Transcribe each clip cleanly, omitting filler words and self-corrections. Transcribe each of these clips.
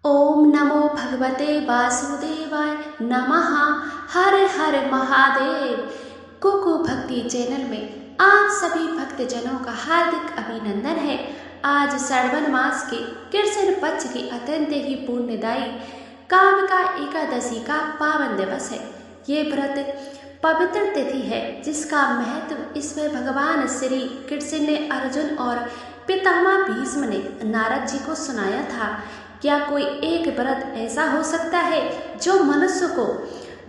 ओम नमो भगवते वासुदेवाय नमः। हर हर महादेव। कुकु भक्ति चैनल में आप सभी भक्तजनों का हार्दिक अभिनंदन है। आज श्रावण मास के कृष्ण पक्ष की अत्यंत ही पुण्यदायी कामिका एकादशी का पावन दिवस है। ये व्रत पवित्र तिथि है जिसका महत्व इसमें भगवान श्री कृष्ण ने अर्जुन और पितामह भीष्म ने नारद जी को सुनाया था। क्या कोई एक व्रत ऐसा हो सकता है जो मनुष्य को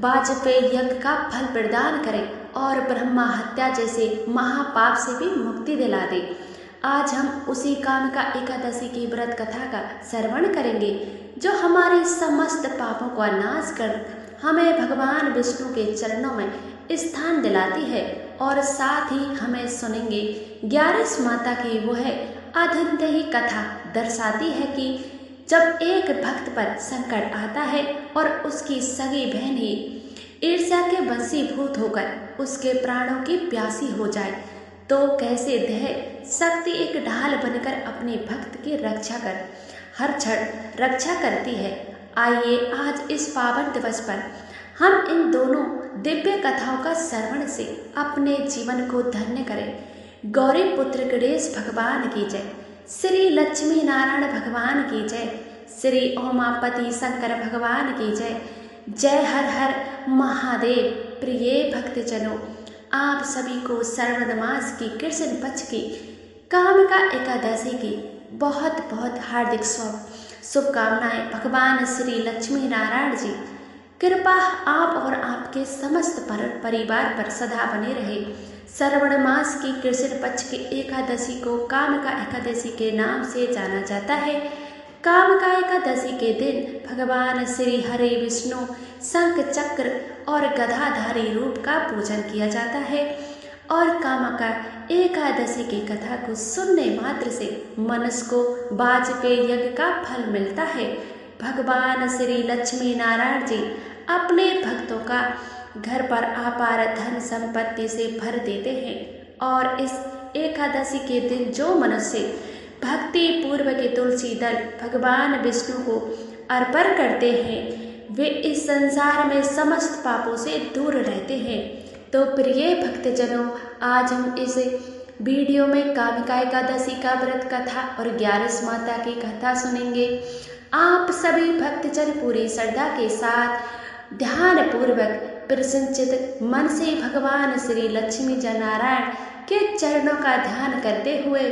वाजपेयी यज्ञ का फल प्रदान करे और ब्रह्मा हत्या जैसे महापाप से भी मुक्ति दिला दे। आज हम उसी कामिका एकादशी की व्रत कथा का श्रवण करेंगे जो हमारे समस्त पापों का नाश कर हमें भगवान विष्णु के चरणों में स्थान दिलाती है। और साथ ही हमें सुनेंगे 11 माता की वो है अद्भुत ही कथा दर्शाती है कि जब एक भक्त पर संकट आता है और उसकी सगी बहन ही ईर्ष्या के वशीभूत होकर उसके प्राणों की प्यासी हो जाए तो कैसे देह शक्ति एक ढाल बनकर अपने भक्त की रक्षा कर हर क्षण रक्षा करती है। आइए आज इस पावन दिवस पर हम इन दोनों दिव्य कथाओं का श्रवण से अपने जीवन को धन्य करें। गौरी पुत्र गणेश भगवान की जय, श्री लक्ष्मी नारायण भगवान की जय, श्री ओमापति शंकर भगवान की जय। जय हर हर महादेव। प्रिय भक्तजनों, आप सभी को श्रावण मास की कृष्ण पक्ष की कामिका एकादशी की बहुत बहुत हार्दिक शुभकामनाएं। भगवान श्री लक्ष्मी नारायण जी कृपा आप और आपके समस्त परिवार पर सदा बने रहे। श्रावण मास की कृष्ण पक्ष की एकादशी को कामिका एकादशी के नाम से जाना जाता है। कामिका एकादशी के दिन भगवान श्री हरि विष्णु शंख चक्र और गदाधारी रूप का पूजन किया जाता है। और कामिका एकादशी की कथा को सुनने मात्र से मनुष्य को वाजपेयी यज्ञ का फल मिलता है। भगवान श्री लक्ष्मी नारायण जी अपने भक्तों का घर पर अपार धन संपत्ति से भर देते हैं। और इस एकादशी के दिन जो मनुष्य भक्ति पूर्व के तुलसी दल भगवान विष्णु को अर्पण करते हैं वे इस संसार में समस्त पापों से दूर रहते हैं। तो प्रिय भक्तजनों, आज हम इस वीडियो में कामिका एकादशी का व्रत कथा और 11 माता की कथा सुनेंगे। आप सभी भक्तजन पूरी श्रद्धा के साथ ध्यान पूर्वक प्रसन्नचित मन से भगवान श्री लक्ष्मी नारायण के चरणों का ध्यान करते हुए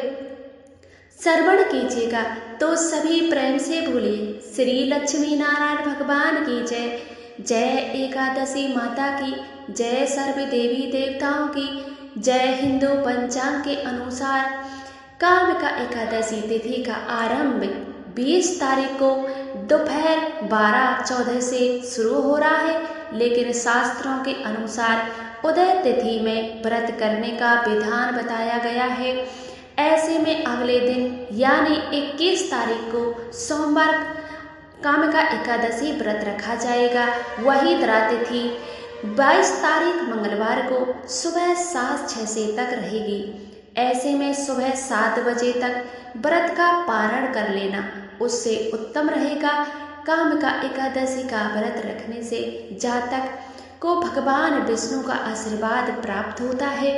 श्रवण कीजिएगा। तो सभी प्रेम से बोलिए श्री लक्ष्मी नारायण भगवान की जय। जय एकादशी माता की जय। सर्व देवी देवताओं की जय। हिंदू पंचांग के अनुसार कामिका एकादशी तिथि का आरंभ 20 तारीख को दोपहर 12:14 से शुरू हो रहा है, लेकिन शास्त्रों के अनुसार उदय तिथि में व्रत करने का विधान बताया गया है। ऐसे में अगले दिन यानी 21 तारीख को सोमवार कामिका एकादशी व्रत रखा जाएगा। वही तिथि 22 तारीख मंगलवार को सुबह 7:06 तक रहेगी। ऐसे में सुबह 7 बजे तक व्रत का पारण कर लेना उससे उत्तम रहेगा। कामिका एकादशी का व्रत रखने से जातक को भगवान विष्णु का आशीर्वाद प्राप्त होता है।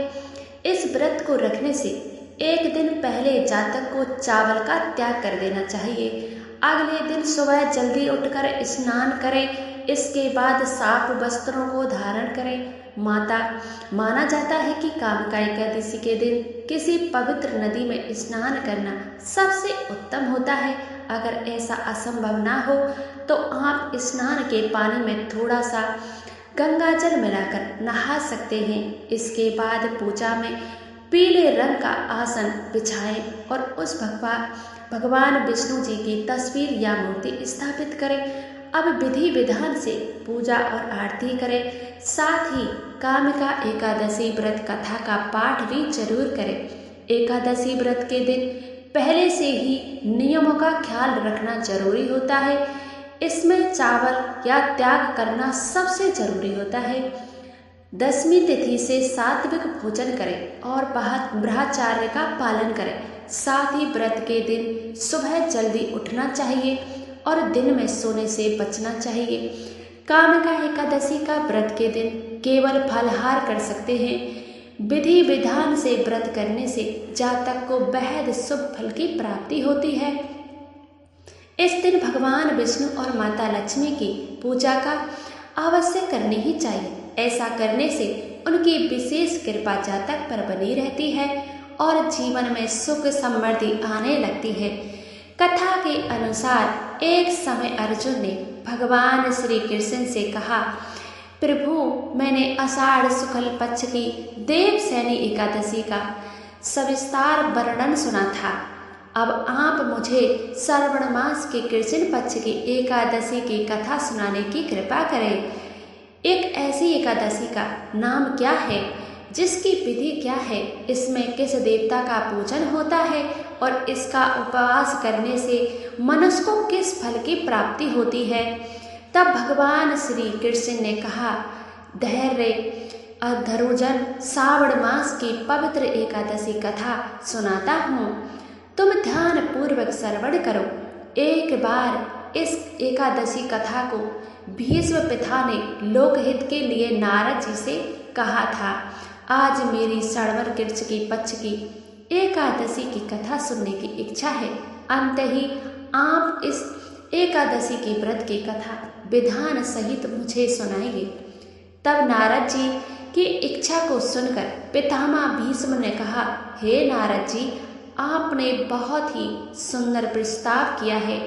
इस व्रत को रखने से एक दिन पहले जातक को चावल का त्याग कर देना चाहिए। अगले दिन सुबह जल्दी उठकर स्नान करें। इसके बाद साफ वस्त्रों को धारण करें। माना जाता है कि कामिका एकादशी के दिन किसी पवित्र नदी में स्नान करना सबसे उत्तम होता है। अगर ऐसा असंभव ना हो तो आप स्नान के पानी में थोड़ा सा गंगा जल मिलाकर नहा सकते हैं। इसके बाद पूजा में पीले रंग का आसन बिछाएं और उस भगवान विष्णु जी की तस्वीर या मूर्ति स्थापित करें। अब विधि विधान से पूजा और आरती करें। साथ ही कामिका एकादशी व्रत कथा का पाठ भी जरूर करें। एकादशी व्रत के दिन पहले से ही नियमों का ख्याल रखना जरूरी होता है। इसमें चावल या त्याग करना सबसे जरूरी होता है। 10वीं तिथि से सात्विक भोजन करें और ब्रह्मचर्य का पालन करें। साथ ही व्रत के दिन सुबह जल्दी उठना चाहिए और दिन में सोने से बचना चाहिए। कामिका एकादशी का व्रत के दिन केवल फलाहार कर सकते हैं। विधि विधान से व्रत करने से जातक को बेहद शुभ फल की प्राप्ति होती है। इस दिन भगवान विष्णु और माता लक्ष्मी की पूजा का अवश्य करनी ही चाहिए। ऐसा करने से उनकी विशेष कृपा जातक पर बनी रहती है और जीवन में सुख समृद्धि आने लगती है। कथा के अनुसार एक समय अर्जुन ने भगवान श्री कृष्ण से कहा, प्रभु, मैंने आषाढ़ शुक्ल पक्ष की देवसैनी एकादशी का सविस्तार वर्णन सुना था। अब आप मुझे श्रावण मास के कृष्ण पक्ष की एकादशी की कथा सुनाने की कृपा करें। एक ऐसी एकादशी का नाम क्या है, जिसकी विधि क्या है, इसमें किस देवता का पूजन होता है और इसका उपवास करने से मनुष्य को किस फल की प्राप्ति होती है। तब भगवान श्री कृष्ण ने कहा, धैर्य धरुजन, श्रावण मास की पवित्र एकादशी कथा सुनाता हूँ, तुम ध्यान पूर्वक श्रवण करो। एक बार इस एकादशी कथा को भीष्म पिता ने लोकहित के लिए नारद जी से कहा था। आज मेरी श्रावण कृष्ण की पक्ष की एकादशी की कथा सुनने की इच्छा है। अंत ही आप इस एकादशी की व्रत की कथा विधान सहित मुझे सुनाएंगे। तब नारद जी की इच्छा को सुनकर पितामह भीष्म ने कहा, हे नारद जी, आपने बहुत ही सुंदर प्रस्ताव किया है।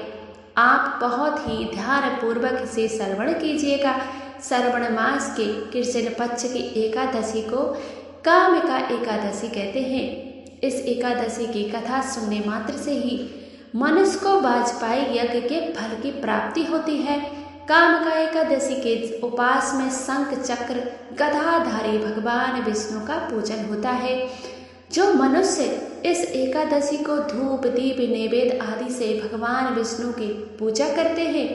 आप बहुत ही ध्यान पूर्वक इसे श्रवण कीजिएगा। श्रावण मास के कृष्ण पक्ष की एकादशी को कामिका एकादशी कहते हैं। इस एकादशी की कथा सुनने मात्र से ही मनुष्य को वाजपेयी यज्ञ के फल की प्राप्ति होती है। कामिका एकादशी के उपास में शंख चक्र गदाधारी भगवान विष्णु का पूजन होता है। जो मनुष्य इस एकादशी को धूप दीप नैवेद्य आदि से भगवान विष्णु की पूजा करते हैं,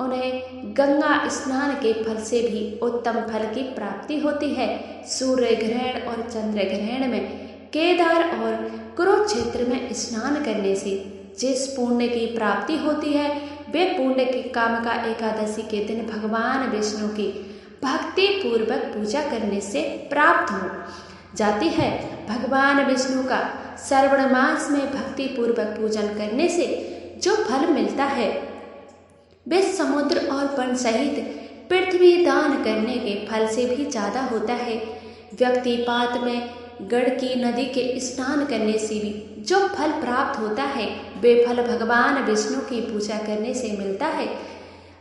उन्हें गंगा स्नान के फल से भी उत्तम फल की प्राप्ति होती है। सूर्य ग्रहण और चंद्र ग्रहण में केदार और कुरुक्षेत्र में स्नान करने से जिस पुण्य की प्राप्ति होती है, वे पुण्य की कामिका एकादशी के दिन भगवान विष्णु की भक्ति पूर्वक पूजा करने से प्राप्त हो जाती है। भगवान विष्णु का श्रावण मास में भक्ति पूर्वक पूजन करने से जो फल मिलता है, वे समुद्र और वन सहित पृथ्वी दान करने के फल से भी ज्यादा होता है। व्यक्तिपात में गंडकी नदी के स्नान करने से भी जो फल प्राप्त होता है, वे फल भगवान विष्णु की पूजा करने से मिलता है।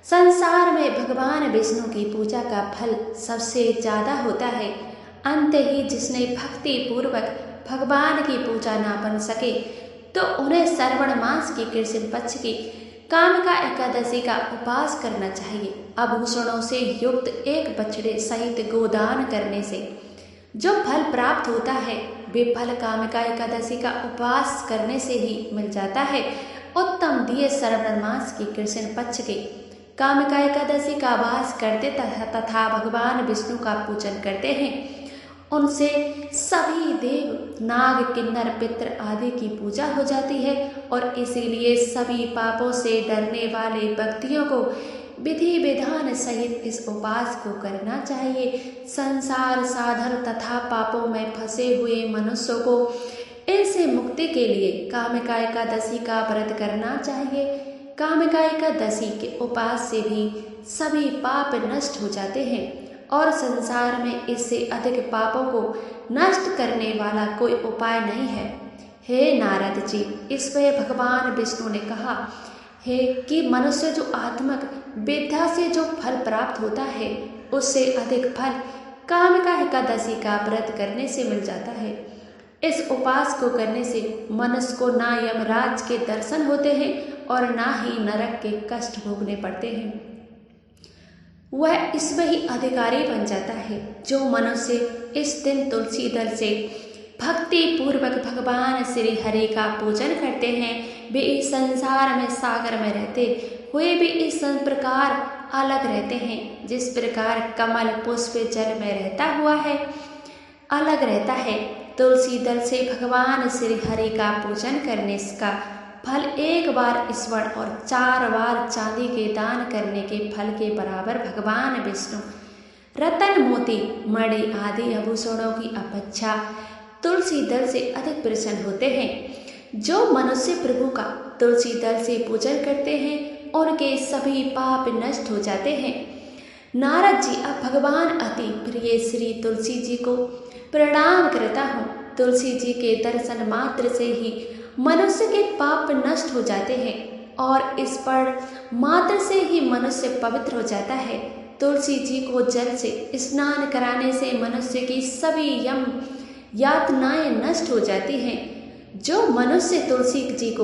संसार में भगवान विष्णु की पूजा का फल सबसे ज्यादा होता है। अंत ही जिसने भक्ति पूर्वक भगवान की पूजा ना बन सके, तो उन्हें श्रावण मास की कृष्ण पक्ष की कामिका एकादशी का उपवास करना चाहिए। आभूषणों से युक्त एक बछड़े सहित गोदान करने से जो फल प्राप्त होता है, वे फल कामिका एकादशी का उपवास करने से ही मिल जाता है। उत्तम दिए श्रावण मास की कृष्ण पक्ष के कामिका एकादशी का वास करते तथा भगवान विष्णु का पूजन करते हैं, उनसे सभी देव नाग किन्नर पितृ आदि की पूजा हो जाती है और इसीलिए सभी पापों से डरने वाले व्यक्तियों को विधि विधान सहित इस उपवास को करना चाहिए। संसार साधन तथा पापों में फंसे हुए मनुष्यों को इनसे मुक्ति के लिए कामिका एकादशी का व्रत करना चाहिए। कामिका एकादशी के उपवास से भी सभी पाप नष्ट हो जाते हैं और संसार में इससे अधिक पापों को नष्ट करने वाला कोई उपाय नहीं है। हे नारद जी, इस पर भगवान विष्णु ने कहा है कि मनुष्य जो आत्मक विद्या से जो फल प्राप्त होता है, उससे अधिक फल कामिका एकादशी का व्रत करने से मिल जाता है। इस उपवास को करने से मनुष्य को ना यमराज के दर्शन होते हैं और ना ही नरक के कष्ट भोगने पड़ते हैं। वह इसमें ही अधिकारी बन जाता है। जो मनुष्य इस दिन तुलसी दल से भक्ति पूर्वक भगवान श्री हरि का पूजन करते हैं, वे इस संसार में सागर में रहते हुए भी इस प्रकार अलग रहते हैं। जिस प्रकार कमल पुष्प जल में रहता हुआ है अलग रहता है, तुलसी दल से भगवान श्री हरि का पूजन करने का फल एक बार स्वर्ण और 4 बार चांदी के दान करने के फल के बराबर भगवान विष्णु रतन मोती मणि आदि आभूषणों की अपेक्षा तुलसी दल से अधिक प्रसन्न होते हैं। जो मनुष्य प्रभु का तुलसी दल से पूजन करते हैं उनके सभी पाप नष्ट हो जाते हैं। नारद जी, अब भगवान अति प्रिय श्री तुलसी जी को प्रणाम करता हूँ। तुलसी जी के दर्शन मात्र से ही मनुष्य के पाप नष्ट हो जाते हैं और इस पर मात्र से ही मनुष्य पवित्र हो जाता है। तुलसी जी को जल से स्नान कराने से मनुष्य की सभी यम यातनाएं नष्ट हो जाती हैं। जो मनुष्य तुलसी जी को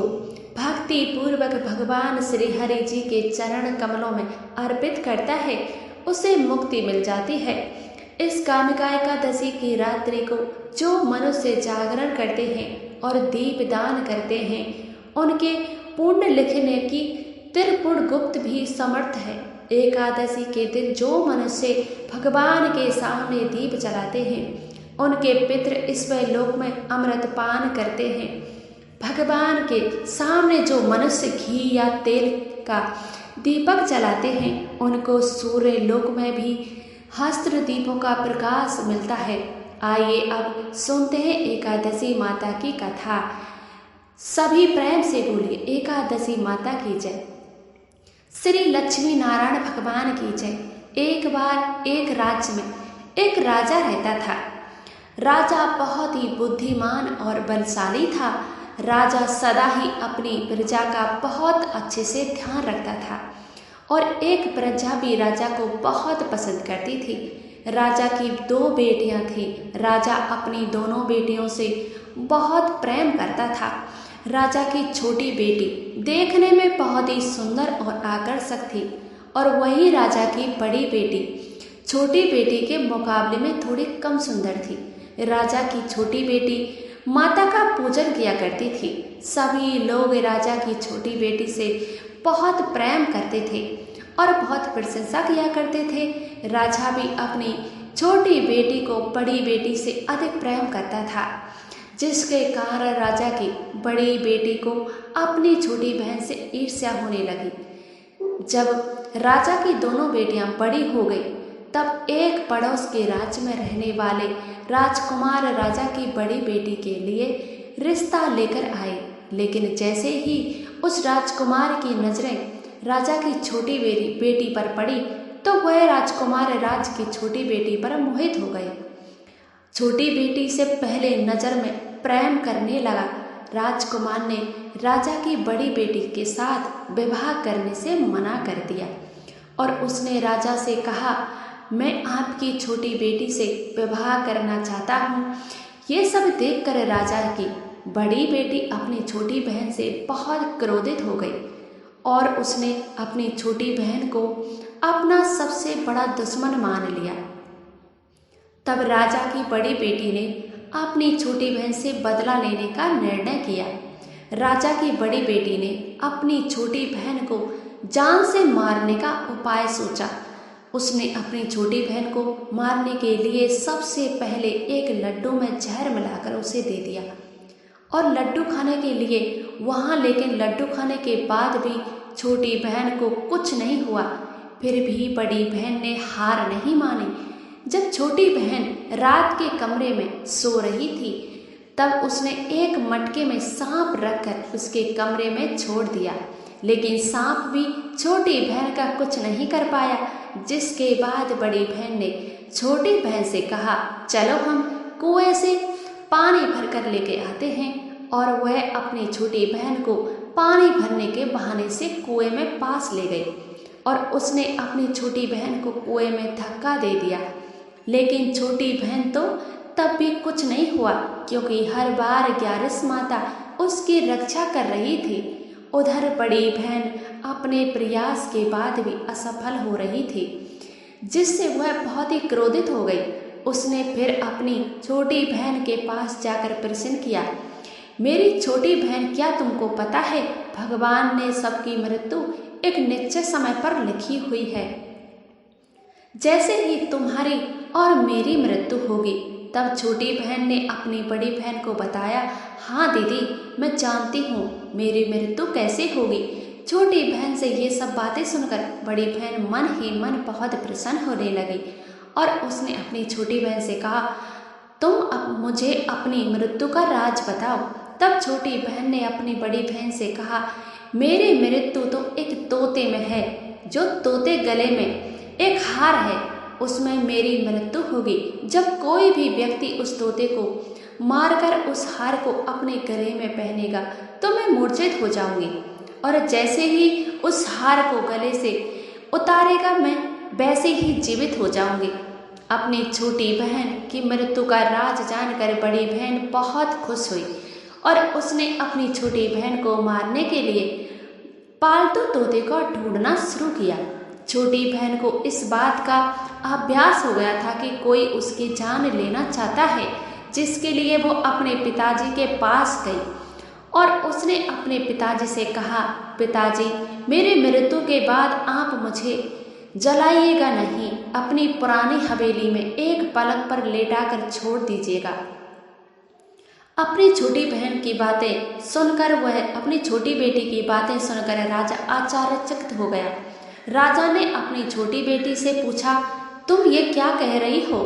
भक्ति पूर्वक भगवान श्री हरि जी के चरण कमलों में अर्पित करता है उसे मुक्ति मिल जाती है। इस कामिका एकादशी की रात्रि को जो मनुष्य जागरण करते हैं और दीप दान करते हैं उनके पुण्य लिखने की त्रिपुर गुप्त भी समर्थ है। एकादशी के दिन जो मनुष्य भगवान के सामने दीप जलाते हैं उनके पितृ ईश्वर लोक में अमृत पान करते हैं। भगवान के सामने जो मनुष्य घी या तेल का दीपक जलाते हैं उनको सूर्य लोक में भी हस्त्र दीपों का प्रकाश मिलता है। आइए अब सुनते हैं एकादशी माता की कथा। सभी प्रेम से बोलिए एकादशी माता की जय। श्री लक्ष्मी नारायण भगवान की जय। एक बार एक राज्य में एक राजा रहता था। राजा बहुत ही बुद्धिमान और बलशाली था। राजा सदा ही अपनी प्रजा का बहुत अच्छे से ध्यान रखता था और एक प्रजा भी राजा को बहुत पसंद करती थी। राजा की 2 बेटियां थीं। राजा अपनी दोनों बेटियों से बहुत प्रेम करता था। राजा की छोटी बेटी देखने में बहुत ही सुंदर और आकर्षक थी और वही राजा की बड़ी बेटी छोटी बेटी के मुकाबले में थोड़ी कम सुंदर थी। राजा की छोटी बेटी माता का पूजन किया करती थी। सभी लोग राजा की छोटी बेटी से बहुत प्रेम करते थे और बहुत प्रशंसा किया करते थे। राजा भी अपनी छोटी बेटी को बड़ी बेटी से अधिक प्रेम करता था, जिसके कारण राजा की बड़ी बेटी को अपनी छोटी बहन से ईर्ष्या होने लगी। जब राजा की दोनों बेटियां बड़ी हो गई तब एक पड़ोस के राज्य में रहने वाले राजकुमार राजा की बड़ी बेटी के लिए रिश्ता लेकर आए। लेकिन जैसे ही उस राजकुमार की नजरें राजा की छोटी बेटी पर पड़ी तो वह राजकुमार राज की छोटी बेटी पर मोहित हो गए। छोटी बेटी से पहले नजर में प्रेम करने लगा। राजकुमार ने राजा की बड़ी बेटी के साथ विवाह करने से मना कर दिया और उसने राजा से कहा, मैं आपकी छोटी बेटी से विवाह करना चाहता हूँ। ये सब देखकर राजा की बड़ी बेटी अपनी छोटी बहन से बहुत क्रोधित हो गई और उसने अपनी छोटी बहन को अपना सबसे बड़ा दुश्मन मान लिया। तब राजा की बड़ी बेटी ने अपनी छोटी बहन से बदला लेने का निर्णय किया। राजा की बड़ी बेटी ने अपनी छोटी बहन को जान से मारने का उपाय सोचा। उसने अपनी छोटी बहन को मारने के लिए सबसे पहले एक लड्डू में जहर मिलाकर उसे दे दिया और लड्डू खाने के लिए वहाँ, लेकिन लड्डू खाने के बाद भी छोटी बहन को कुछ नहीं हुआ। फिर भी बड़ी बहन ने हार नहीं मानी। जब छोटी बहन रात के कमरे में सो रही थी तब उसने एक मटके में सांप रखकर उसके कमरे में छोड़ दिया, लेकिन सांप भी छोटी बहन का कुछ नहीं कर पाया। जिसके बाद बड़ी बहन ने छोटी बहन से कहा, चलो हम कुएं से पानी भरकर लेके आते हैं। और वह अपनी छोटी बहन को पानी भरने के बहाने से कुएं में पास ले गई और उसने अपनी छोटी बहन को कुएं में धक्का दे दिया। लेकिन छोटी बहन तो तब भी कुछ नहीं हुआ, क्योंकि हर बार ग्यारस माता उसकी रक्षा कर रही थी। उधर बड़ी बहन अपने प्रयास के बाद भी असफल हो रही थी, जिससे वह बहुत ही क्रोधित हो गई। उसने फिर अपनी छोटी बहन के पास जाकर प्रश्न किया, मेरी छोटी बहन, क्या तुमको पता है भगवान ने सबकी मृत्यु एक निश्चित समय पर लिखी हुई है। जैसे ही तुम्हारी और मेरी मृत्यु होगी तब छोटी बहन ने अपनी बड़ी बहन को बताया, हाँ दीदी, मैं जानती हूँ मेरी मृत्यु कैसे होगी। छोटी बहन से ये सब बातें सुनकर बड़ी बहन मन ही मन बहुत प्रसन्न होने लगी और उसने अपनी छोटी बहन से कहा, तुम अब मुझे अपनी मृत्यु का राज बताओ। तब छोटी बहन ने अपनी बड़ी बहन से कहा, मेरी मृत्यु तो एक तोते में है। जो तोते गले में एक हार है, उसमें मेरी मृत्यु होगी। जब कोई भी व्यक्ति उस तोते को मारकर उस हार को अपने गले में पहनेगा तो मैं मूर्छित हो जाऊंगी, और जैसे ही उस हार को गले से उतारेगा मैं वैसे ही जीवित हो जाऊंगी। अपनी छोटी बहन की मृत्यु का राज जानकर बड़ी बहन बहुत खुश हुई और उसने अपनी छोटी बहन को मारने के लिए पालतू तोते को ढूंढना शुरू किया। छोटी बहन को इस बात का अभ्यास हो गया था कि कोई उसकी जान लेना चाहता है, जिसके लिए वो अपने पिताजी के पास गई और उसने अपने पिताजी से कहा, पिताजी, मेरी मृत्यु के बाद आप मुझे जलाइएगा नहीं, अपनी पुरानी हवेली में एक पलंग पर लेटाकर छोड़ दीजिएगा। अपनी छोटी बहन की बातें सुनकर अपनी छोटी बेटी की बातें सुनकर राजा आश्चर्यचकित हो गया। राजा ने अपनी छोटी बेटी से पूछा, तुम ये क्या कह रही हो?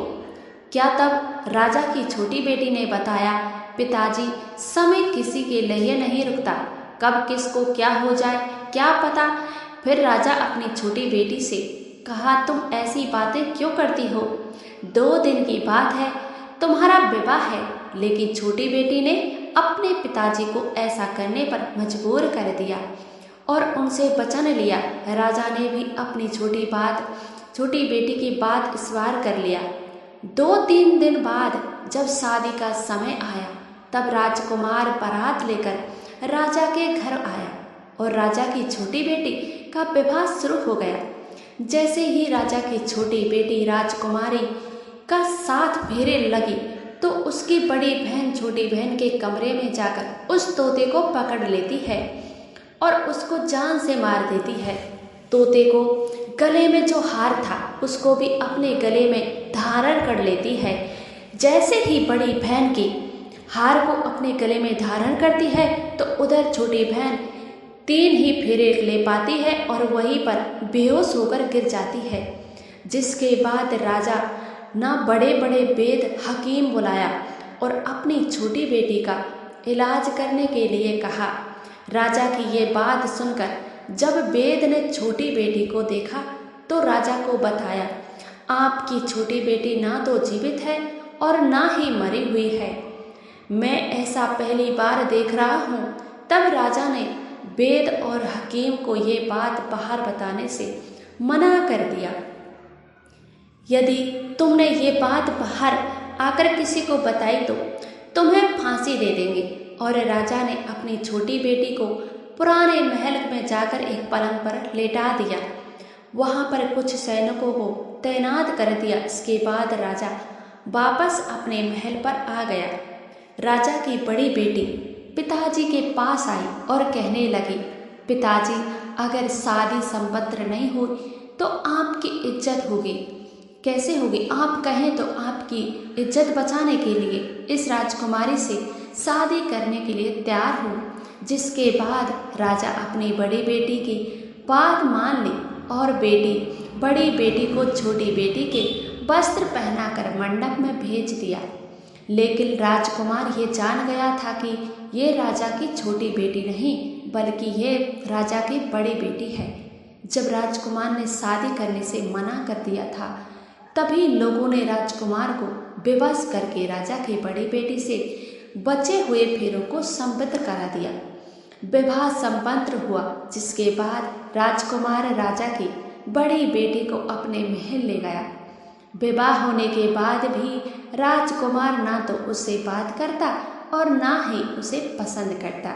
क्या? तब राजा की छोटी बेटी ने बताया, पिताजी, समय किसी के लिए नहीं रुकता, कब किसको क्या हो जाए क्या पता। फिर राजा अपनी छोटी बेटी से कहा, तुम ऐसी बातें क्यों करती हो? 2 दिन की बात है, तुम्हारा विवाह है। लेकिन छोटी बेटी ने अपने पिताजी को ऐसा करने पर मजबूर कर दिया और उनसे वचन लिया। राजा ने भी अपनी छोटी बेटी की बात स्वीकार कर लिया। 2-3 दिन बाद जब शादी का समय आया तब राजकुमार बारात लेकर राजा के घर आया और राजा की छोटी बेटी का विवाह शुरू हो गया। जैसे ही राजा की छोटी बेटी राजकुमारी का साथ फेरे लगी तो उसकी बड़ी बहन छोटी बहन के कमरे में जाकर उस तोते को पकड़ लेती है और उसको जान से मार देती है। तोते को गले में जो हार था उसको भी अपने गले में धारण कर लेती है। जैसे ही बड़ी बहन की हार को अपने गले में धारण करती है तो उधर छोटी बहन 3 ही फेरे ले पाती है और वहीं पर बेहोश होकर गिर जाती है। जिसके बाद राजा ना बड़े बड़े वेद हकीम बुलाया और अपनी छोटी बेटी का इलाज करने के लिए कहा। राजा की ये बात सुनकर जब वेद ने छोटी बेटी को देखा तो राजा को बताया, आपकी छोटी बेटी ना तो जीवित है और ना ही मरी हुई है। मैं ऐसा पहली बार देख रहा हूँ। तब राजा ने वेद और हकीम को ये बात बाहर बताने से मना कर दिया। यदि तुमने ये बात बाहर आकर किसी को बताई तो तुम्हें फांसी दे देंगे। और राजा ने अपनी छोटी बेटी को पुराने महल में जाकर एक पलंग पर लेटा दिया। वहाँ पर कुछ सैनिकों को तैनात कर दिया। इसके बाद राजा वापस अपने महल पर आ गया। राजा की बड़ी बेटी पिताजी के पास आई और कहने लगी, पिताजी, अगर शादी संपन्न नहीं हुई तो आपकी इज्जत होगी। कैसे होगी? आप कहें तो आपकी इज्जत बचाने के लिए इस राजकुमारी से शादी करने के लिए तैयार हूँ। जिसके बाद राजा अपनी बड़ी बेटी की बात मान ली और बड़ी बेटी को छोटी बेटी के वस्त्र पहनाकर मंडप में भेज दिया। लेकिन राजकुमार ये जान गया था कि ये राजा की छोटी बेटी नहीं बल्कि ये राजा की बड़ी बेटी है। जब राजकुमार ने शादी करने से मना कर दिया था तभी लोगों ने राजकुमार को बेबस करके राजा की बड़ी बेटी से बचे हुए फेरों को संपन्न करा दिया। विवाह संपन्न हुआ, जिसके बाद राजकुमार राजा की बड़ी बेटी को अपने महल ले गया। विवाह होने के बाद भी राजकुमार ना तो उससे बात करता और ना ही उसे पसंद करता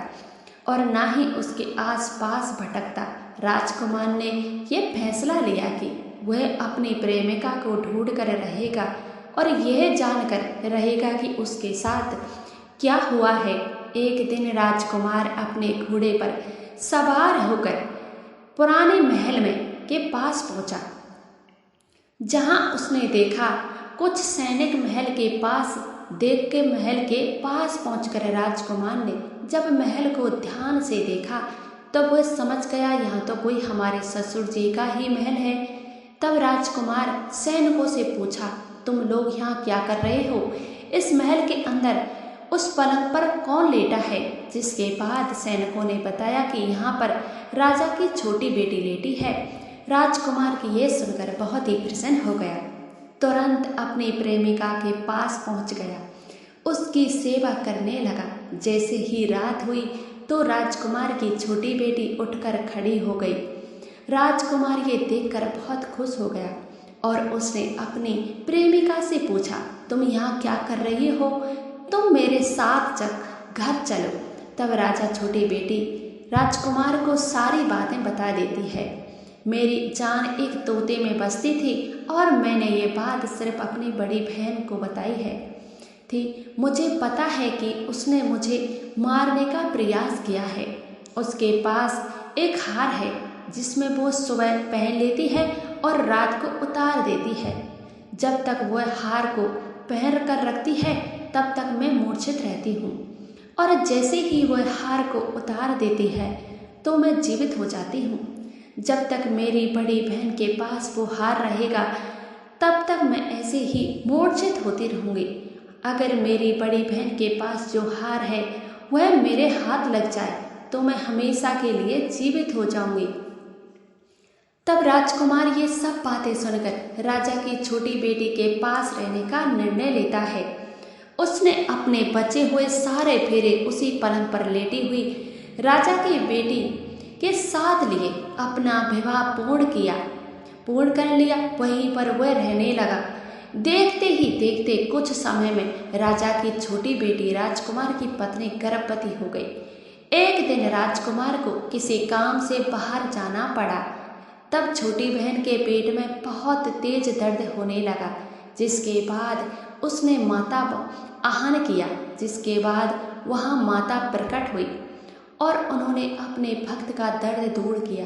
और ना ही उसके आसपास भटकता। राजकुमार ने यह फैसला लिया कि वह अपनी प्रेमिका को ढूंढ कर रहेगा और यह जानकर रहेगा कि उसके साथ क्या हुआ है। एक दिन राजकुमार अपने घोड़े पर सवार होकर पुराने महल में के पास पहुंचा, जहां उसने देखा कुछ सैनिक महल के पास देख के महल के पास पहुंचकर राजकुमार ने जब महल को ध्यान से देखा तब वह समझ गया यहाँ तो कोई हमारे ससुर जी का ही महल है। तब राजकुमार सैनिकों से पूछा, तुम लोग यहाँ क्या कर रहे हो? इस महल के अंदर उस पलंग पर कौन लेटा है? जिसके बाद सैनिकों ने बताया कि यहाँ पर राजा की छोटी बेटी लेटी है। राजकुमार की ये सुनकर बहुत ही प्रसन्न हो गया, तुरंत अपनी प्रेमिका के पास पहुँच गया, उसकी सेवा करने लगा। जैसे ही रात हुई तो राजकुमार की छोटी बेटी उठकर खड़ी हो गई। राजकुमार ये देखकर बहुत खुश हो गया और उसने अपनी प्रेमिका से पूछा, तुम यहाँ क्या कर रही हो? तुम मेरे साथ घर चलो। तब राजा छोटी बेटी राजकुमार को सारी बातें बता देती है। मेरी जान एक तोते में बसती थी और मैंने ये बात सिर्फ अपनी बड़ी बहन को बताई है थी। मुझे पता है कि उसने मुझे मारने का प्रयास किया है। उसके पास एक हार है जिसमें वो सुबह पहन लेती है और रात को उतार देती है। जब तक वह हार को पहन कर रखती है तब तक मैं मूर्छित रहती हूँ और जैसे ही वह हार को उतार देती है तो मैं जीवित हो जाती हूँ। जब तक मेरी बड़ी बहन के पास वो हार रहेगा तब तक मैं ऐसे ही मूर्छित होती रहूँगी। अगर मेरी बड़ी बहन के पास जो हार है वह मेरे हाथ लग जाए तो मैं हमेशा के लिए जीवित हो जाऊंगी। तब राजकुमार ये सब बातें सुनकर राजा की छोटी बेटी के पास रहने का निर्णय लेता है। उसने अपने बचे हुए सारे फेरे उसी पलंग पर लेटी हुई राजा की बेटी के साथ लिए अपना विवाह पूर्ण कर लिया। वहीं पर वह रहने लगा। देखते ही देखते कुछ समय में राजा की छोटी बेटी राजकुमार की पत्नी गर्भवती हो गई। एक दिन राजकुमार को किसी काम से बाहर जाना पड़ा। तब छोटी बहन के पेट में बहुत तेज दर्द होने लगा, जिसके बाद उसने माता आह्वान किया। जिसके बाद वहाँ माता प्रकट हुई और उन्होंने अपने भक्त का दर्द दूर किया,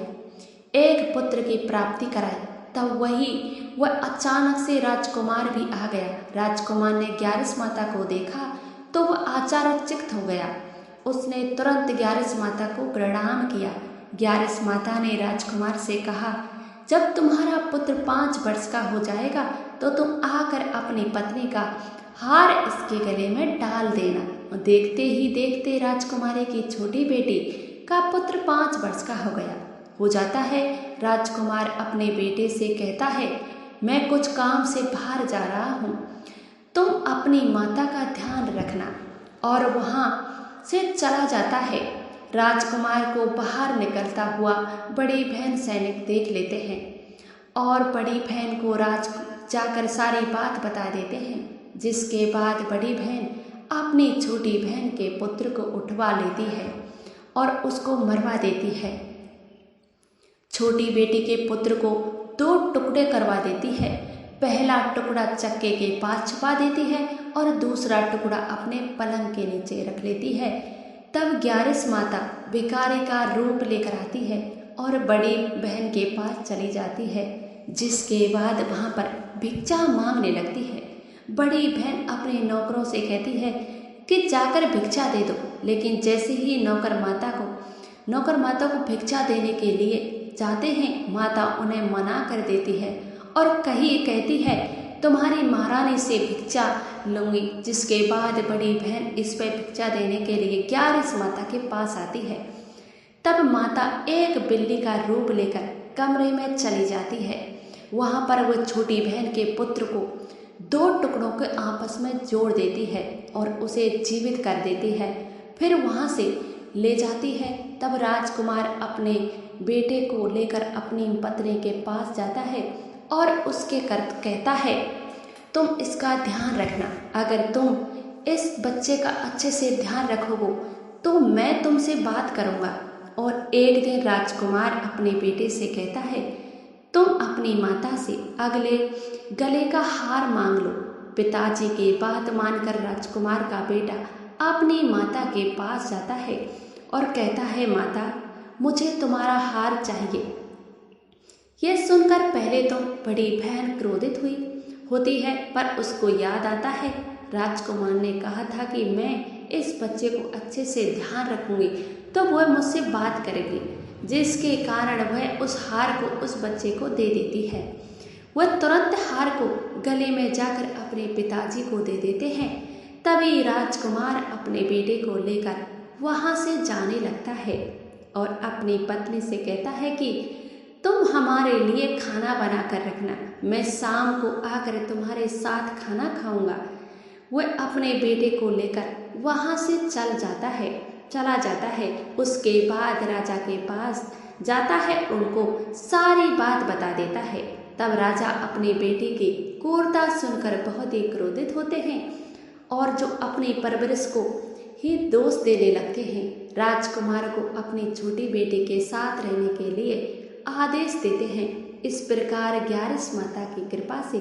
एक पुत्र की प्राप्ति कराई। तब वह अचानक से राजकुमार भी आ गया। राजकुमार ने ग्यारस माता को देखा तो वह आश्चर्यचकित हो गया। उसने तुरंत ग्यारस माता को प्रणाम किया। ग्यारस माता ने राजकुमार से कहा, जब तुम्हारा पुत्र 5 वर्ष का हो जाएगा तो तुम आकर अपनी पत्नी का हार इसके गले में डाल देना। देखते ही देखते राजकुमारी की छोटी बेटी का पुत्र 5 वर्ष का हो जाता है। राजकुमार अपने बेटे से कहता है, मैं कुछ काम से बाहर जा रहा हूँ, तुम अपनी माता का ध्यान रखना। और वहाँ से चला जाता है। राजकुमार को बाहर निकलता हुआ बड़ी बहन सैनिक देख लेते हैं और बड़ी बहन को जाकर सारी बात बता देते हैं। जिसके बाद बड़ी बहन अपनी छोटी बहन के पुत्र को उठवा लेती है और उसको मरवा देती है। छोटी बेटी के पुत्र को 2 टुकड़े करवा देती है। पहला टुकड़ा चक्के के पास छुपा देती है और दूसरा टुकड़ा अपने पलंग के नीचे रख लेती है। तब ग्यारस माता भिखारी का रूप लेकर आती है और बड़ी बहन के पास चली जाती है। जिसके बाद वहाँ पर भिक्षा मांगने लगती है। बड़ी बहन अपने नौकरों से कहती है कि जाकर भिक्षा दे दो, लेकिन जैसे ही नौकर माता को भिक्षा देने के लिए जाते हैं, माता उन्हें मना कर देती है और कहती है, तुम्हारी महारानी से भिक्षा लूंगी। जिसके बाद बड़ी बहन इस पर भिक्षा देने के लिए ग्यारस माता के पास आती है। तब माता एक बिल्ली का रूप लेकर कमरे में चली जाती है। वहाँ पर वह छोटी बहन के पुत्र को 2 टुकड़ों के आपस में जोड़ देती है और उसे जीवित कर देती है। फिर वहाँ से ले जाती है। तब राजकुमार अपने बेटे को लेकर अपनी पत्नी के पास जाता है और उसके कहता है, तुम इसका ध्यान रखना। अगर तुम इस बच्चे का अच्छे से ध्यान रखोगे तो मैं तुमसे बात करूँगा। और एक दिन राजकुमार अपने बेटे से कहता है, तुम अपनी माता से गले का हार मांग लो। पिताजी की बात मानकर राजकुमार का बेटा अपनी माता के पास जाता है और कहता है, माता मुझे तुम्हारा हार चाहिए। यह सुनकर पहले तो बड़ी बहन क्रोधित होती है, पर उसको याद आता है राजकुमार ने कहा था कि मैं इस बच्चे को अच्छे से ध्यान रखूंगी तो वह मुझसे बात करेगी, जिसके कारण वह उस हार को उस बच्चे को दे देती है। वह तुरंत हार को गले में जाकर अपने पिताजी को दे देते हैं। तभी राजकुमार अपने बेटे को लेकर वहां से जाने लगता है और अपनी पत्नी से कहता है कि तुम हमारे लिए खाना बना कर रखना, मैं शाम को आकर तुम्हारे साथ खाना खाऊंगा। वह अपने बेटे को लेकर वहां से चला जाता है। उसके बाद राजा के पास जाता है, उनको सारी बात बता देता है। तब राजा अपने बेटे की क्रूरता सुनकर बहुत ही क्रोधित होते हैं और जो अपनी परवरिश को ही दोष देने लगते हैं। राजकुमार को अपनी छोटी बेटी के साथ रहने के लिए आदेश देते हैं। इस प्रकार 11 माता की कृपा से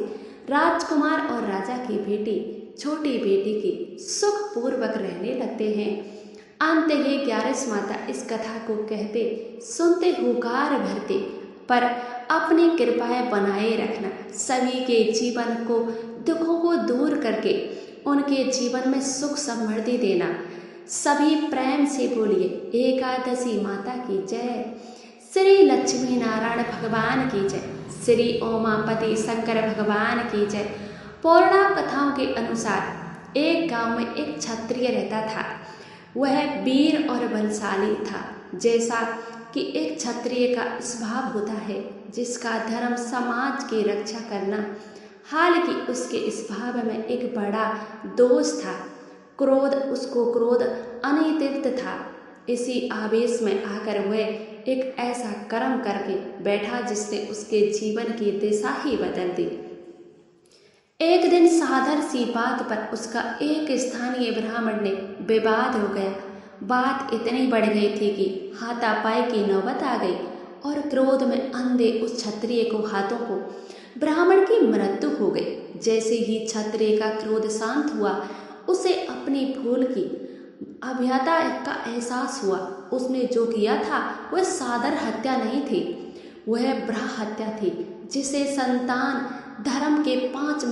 राजकुमार और राजा की बेटी छोटी बेटी की सुखपूर्वक रहने लगते हैं। अंत ये 11 माता इस कथा को कहते सुनते हुकार भरते, पर अपनी कृपाएं बनाए रखना, सभी के जीवन को दुखों को दूर करके उनके जीवन में सुख समृद्धि देना। सभी प्रेम से बोलिए एकादशी माता की जय, श्री लक्ष्मी नारायण भगवान की जय, श्री ओमापति शंकर भगवान की जय। पौराणिक कथाओं के अनुसार एक गांव में एक क्षत्रिय रहता था। वह वीर और बलशाली था, जैसा कि एक क्षत्रिय का स्वभाव होता है, जिसका धर्म समाज की रक्षा करना। हालांकि उसके स्वभाव में एक बड़ा दोष था, क्रोध अनियंत्रित था। इसी आवेश में आकर वह एक ऐसा कर्म करके बैठा जिसने उसके जीवन की दिशा ही बदल दी। एक दिन साधारण सी बात पर उसका एक स्थानीय ब्राह्मण ने विवाद हो गया। बात इतनी बढ़ गई थी कि हाथापाई की नौबत आ गई और क्रोध में अंधे उस क्षत्रिय को हाथों को ब्राह्मण की मृत्यु हो गई। जैसे ही क्षत्रिय का क्रोध शांत हुआ, उसे अपनी भूल की अभ्यता का एहसास हुआ। उसने जो किया था वह साधारण हत्या नहीं थी, वह ब्रह्म हत्या थी, जिसे सनातन धर्म के 5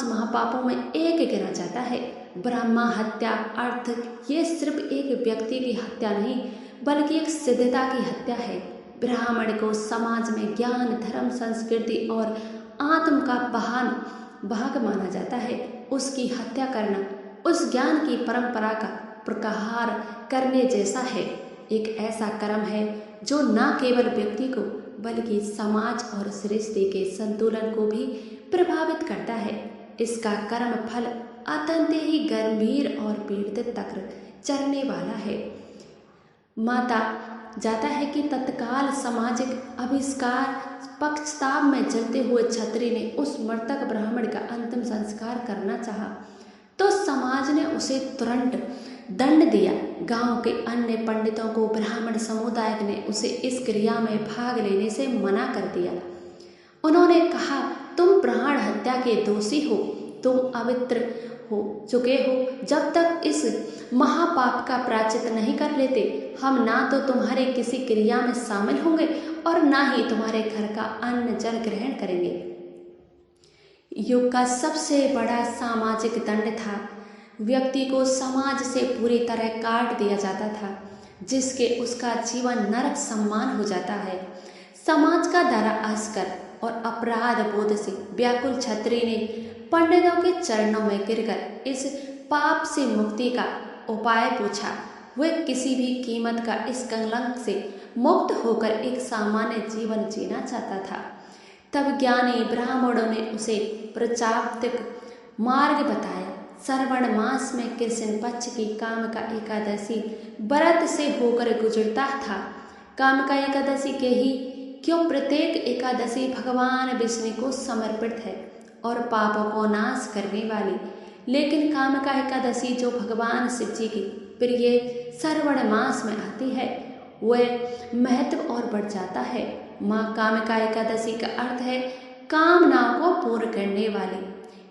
महापापों में एक गिना जाता है। ब्रह्मा हत्या अर्थ ये सिर्फ एक व्यक्ति की हत्या नहीं, बल्कि एक सिद्धता की हत्या है। ब्राह्मण को समाज में ज्ञान, धर्म, संस्कृति और आत्म का भाग माना जाता है। उसकी हत्या करना उस ज्ञान की परंपरा का प्रहार करने जैसा है। एक ऐसा कर्म है जो न केवल व्यक्ति को बल्कि समाज और सृष्टि के संतुलन को भी प्रभावित करता है। इसका कर्म फल अत्यंत ही गंभीर और पीड़ित तक चरने वाला है। माता जाता है कि तत्काल सामाजिक अभिष्कार पक्षताप में जलते हुए क्षत्रिय ने उस मृतक ब्राह्मण का अंतिम संस्कार करना चाहा, तो समाज ने उसे तुरंत दंड दिया। गांव के अन्य पंडितों को ब्राह्मण समुदाय ने उसे इस क्रिया में भाग लेने से मना कर दिया। उन्होंने कहा, तुम प्राण हत्या के दोषी हो, तुम अवित्र हो चुके हो। जब तक इस महापाप का प्रायश्चित नहीं कर लेते, हम ना तो तुम्हारे किसी क्रिया में शामिल होंगे और ना ही तुम्हारे घर का अन्न जल ग्रहण करेंगे। युग का सबसे बड़ा सामाजिक दंड था। व्यक्ति को समाज से पूरी तरह काट दिया जाता था, जिसके उसका जीवन नरक सम्मान हो जाता है। समाज का दरा असकर और अपराध बोध से व्याकुल क्षत्रिय ने पंडितों के चरणों में गिरकर इस पाप से मुक्ति का उपाय पूछा। वह किसी भी कीमत का इस कलंक से मुक्त होकर एक सामान्य जीवन जीना चाहता था। तब ज्ञानी ब्राह्मणों ने उसे प्रचाप्तिक मार्ग बताया। श्रावण मास में कृष्ण पक्ष की कामका एकादशी व्रत से होकर गुजरता था। कामका एकादशी के ही क्यों प्रत्येक एकादशी भगवान विष्णु को समर्पित है और पापों को नाश करने वाली, लेकिन कामका एकादशी जो भगवान शिव जी की प्रिय श्रावण मास में आती है, वह महत्व और बढ़ जाता है। माँ कामका एकादशी का अर्थ है कामनाओं को पूर्ण करने वाली।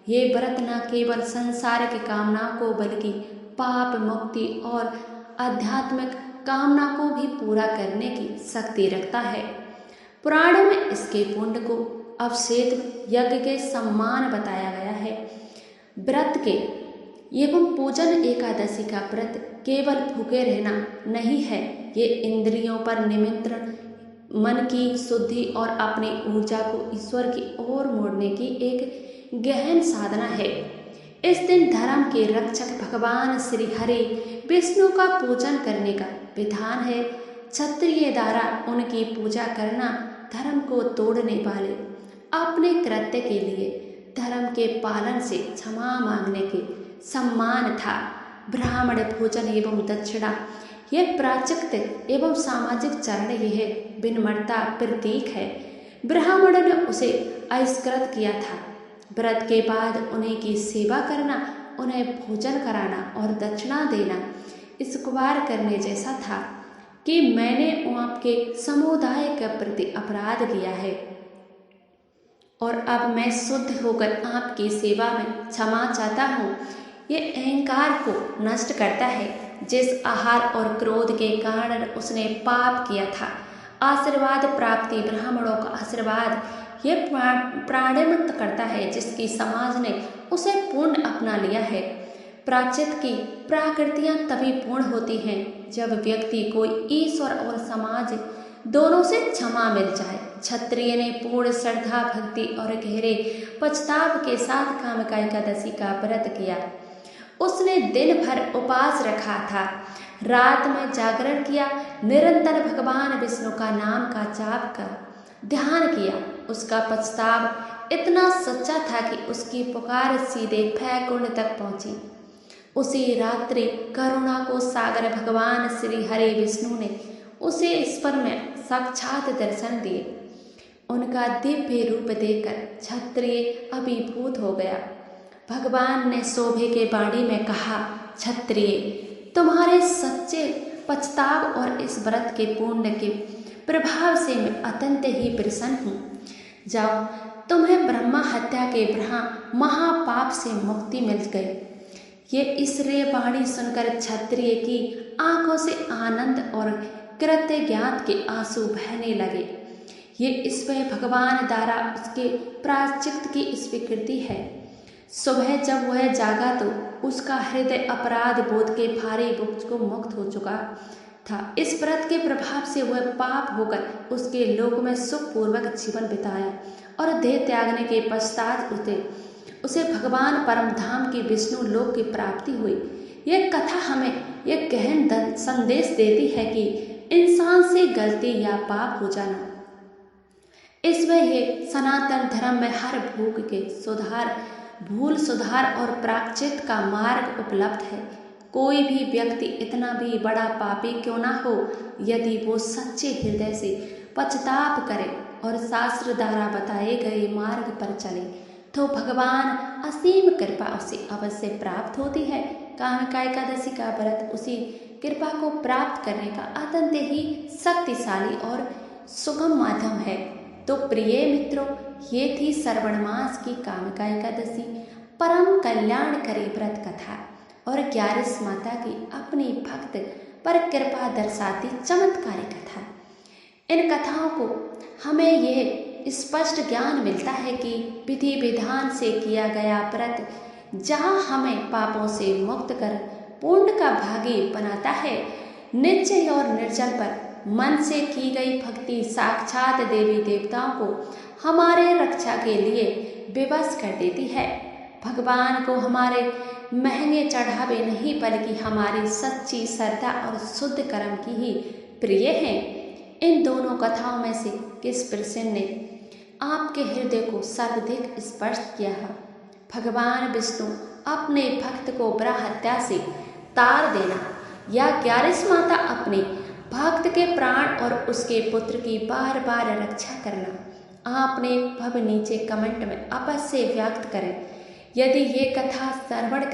ये व्रत न केवल संसारिक कामनाओं को बल्कि पाप मुक्ति और आध्यात्मिक कामना को भी पूरा करने की शक्ति रखता है। पुराणों में इसके पुण्य को अवशेष यज्ञ के सम्मान बताया गया है। व्रत के एवं पूजन एकादशी का व्रत केवल भूखे रहना नहीं है, ये इंद्रियों पर नियंत्रण, मन की शुद्धि और अपनी ऊर्जा को ईश्वर की ओर मोड़ने की एक गहन साधना है। इस दिन धर्म के रक्षक भगवान श्री हरि विष्णु का पूजन करने का विधान है। क्षत्रिय द्वारा उनकी पूजा करना धर्म को तोड़ने वाले अपने कृत्य के लिए धर्म के पालन से क्षमा मांगने के सम्मान था। ब्राह्मण भोजन एवं दक्षिणा यह प्रायश्चित एवं सामाजिक चरण यह विनम्रता प्रतीक है। ब्राह्मणों ने उसे आविष्कृत किया था। व्रत के बाद उन्हें की सेवा करना, उन्हें भोजन कराना और दक्षिणा देना स्वीकार करने जैसा था कि मैंने आपके समुदाय के प्रति अपराध किया है और अब मैं शुद्ध होकर आपकी सेवा में क्षमा चाहता हूँ। ये अहंकार को नष्ट करता है जिस आहार और क्रोध के कारण उसने पाप किया था। आशीर्वाद प्राप्ति ब्राह्मणों का आशीर्वाद यह प्राणिमुक्त करता है जिसकी समाज ने उसे पूर्ण अपना लिया है। प्रायश्चित की प्रकृतियाँ तभी पूर्ण होती हैं जब व्यक्ति को ईश्वर और समाज दोनों से क्षमा मिल जाए। क्षत्रिय ने पूर्ण श्रद्धा भक्ति और गहरे पछताव के साथ कामिका एकादशी का व्रत किया। उसने दिन भर उपवास रखा था, रात में जागरण किया, निरंतर भगवान विष्णु का नाम का जाप कर ध्यान किया। उसका पछताव इतना सच्चा था कि उसकी पुकार सीधे वैकुंठ तक पहुंची। उसी रात्रि करुणा को सागर भगवान श्री हरि विष्णु ने उसे ईश्वर में साक्षात दर्शन दिए। उनका दिव्य रूप देखकर क्षत्रिय अभिभूत हो गया। भगवान ने शोभे के वाणी में कहा, क्षत्रिय तुम्हारे सच्चे पछताव और इस व्रत के पुण्य के प्रभाव से मैं अत्यंत ही प्रसन्न हूँ। जाओ, तुम्हें ब्रह्मा हत्या के महापाप से मुक्ति मिल गई। ये ईश्वरीय वाणी सुनकर क्षत्रिय की आंखों से आनंद और कृत्य ज्ञान के आंसू बहने लगे। ये ईश्वर भगवान द्वारा उसके प्रायश्चित की स्वीकृति है। सुबह जब वह जागा तो उसका हृदय अपराध बोध के भारी बोझ को मुक्त हो चुका था। इस व्रत के प्रभाव से वह पाप होकर उसके लोक में सुखपूर्वक जीवन बिताया और देह त्यागने के पश्चात उसे भगवान परम धाम की विष्णु लोक की प्राप्ति हुई। यह कथा हमें यह गहन संदेश देती है कि इंसान से गलती या पाप हो जाना, इसमें यह सनातन धर्म में हर भूल सुधार और प्रायश्चित का मार्ग उपलब्ध है। कोई भी व्यक्ति इतना भी बड़ा पापी क्यों ना हो, यदि वो सच्चे हृदय से पश्चाताप करे और शास्त्र द्वारा बताए गए मार्ग पर चले तो भगवान असीम कृपा उसे अवश्य प्राप्त होती है। कामिका एकादशी का व्रत उसी कृपा को प्राप्त करने का अत्यंत ही शक्तिशाली और सुगम माध्यम है। तो प्रिय मित्रों, ये थी श्रावण मास की कामिका एकादशी परम कल्याणकारी व्रत कथा और 11 माता की अपनी भक्त पर कृपा दर्शाती चमत्कारी कथा। इन कथाओं को हमें यह स्पष्ट ज्ञान मिलता है कि विधि विधान से किया गया व्रत जहाँ हमें पापों से मुक्त कर पुण्य का भागी बनाता है, निश्चय और निर्जल पर मन से की गई भक्ति साक्षात देवी देवताओं को हमारे रक्षा के लिए विवश कर देती है। भगवान को हमारे महंगे चढ़ावे नहीं बल्कि हमारी सच्ची श्रद्धा और शुद्ध कर्म की ही प्रिय है। इन दोनों कथाओं में से किस प्रसन्न ने आपके हृदय को सर्वाधिक स्पर्श किया है? भगवान विष्णु अपने भक्त को ब्रह्म हत्या से तार देना या 11 माता अपने भक्त के प्राण और उसके पुत्र की बार बार रक्षा करना? आपने भव नीचे कमेंट में अवश्य व्यक्त करें। यदि ये कथा श्रवण